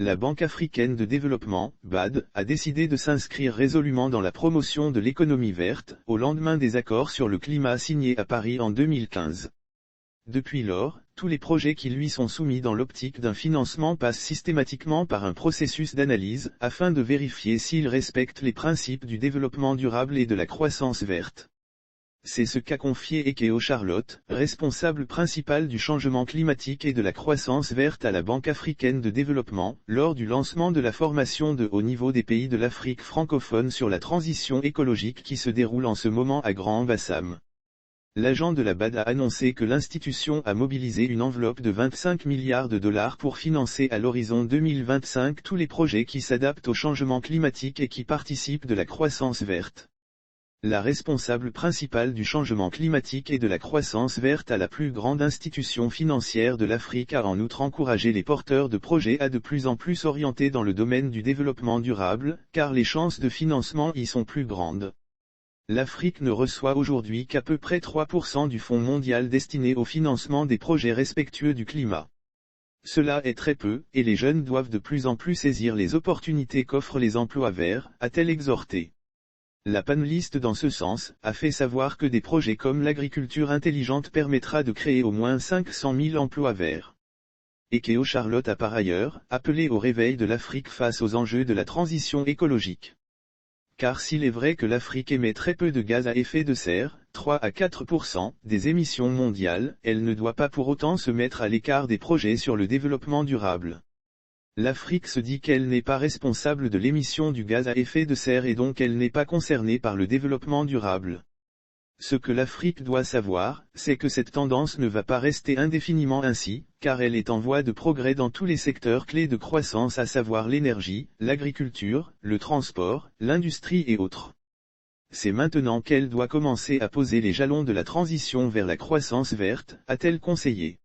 La Banque africaine de développement, BAD, a décidé de s'inscrire résolument dans la promotion de l'économie verte, au lendemain des accords sur le climat signés à Paris en 2015. Depuis lors, tous les projets qui lui sont soumis dans l'optique d'un financement passent systématiquement par un processus d'analyse, afin de vérifier s'ils respectent les principes du développement durable et de la croissance verte. C'est ce qu'a confié Ekeo Charlotte, responsable principal du changement climatique et de la croissance verte à la Banque africaine de développement, lors du lancement de la formation de haut niveau des pays de l'Afrique francophone sur la transition écologique qui se déroule en ce moment à Grand-Bassam. L'agent de la BAD a annoncé que l'institution a mobilisé une enveloppe de 25 milliards de dollars pour financer à l'horizon 2025 tous les projets qui s'adaptent au changement climatique et qui participent de la croissance verte. La responsable principale du changement climatique et de la croissance verte à la plus grande institution financière de l'Afrique a en outre encouragé les porteurs de projets à de plus en plus s'orienter dans le domaine du développement durable, car les chances de financement y sont plus grandes. L'Afrique ne reçoit aujourd'hui qu'à peu près 3% du Fonds mondial destiné au financement des projets respectueux du climat. Cela est très peu, et les jeunes doivent de plus en plus saisir les opportunités qu'offrent les emplois verts, a-t-elle exhorté. La panéliste dans ce sens, a fait savoir que des projets comme l'agriculture intelligente permettra de créer au moins 500 000 emplois verts. Ekeo Charlotte a par ailleurs, appelé au réveil de l'Afrique face aux enjeux de la transition écologique. Car s'il est vrai que l'Afrique émet très peu de gaz à effet de serre, 3 à 4% des émissions mondiales, elle ne doit pas pour autant se mettre à l'écart des projets sur le développement durable. L'Afrique se dit qu'elle n'est pas responsable de l'émission du gaz à effet de serre et donc elle n'est pas concernée par le développement durable. Ce que l'Afrique doit savoir, c'est que cette tendance ne va pas rester indéfiniment ainsi, car elle est en voie de progrès dans tous les secteurs clés de croissance, à savoir l'énergie, l'agriculture, le transport, l'industrie et autres. C'est maintenant qu'elle doit commencer à poser les jalons de la transition vers la croissance verte, a-t-elle conseillé.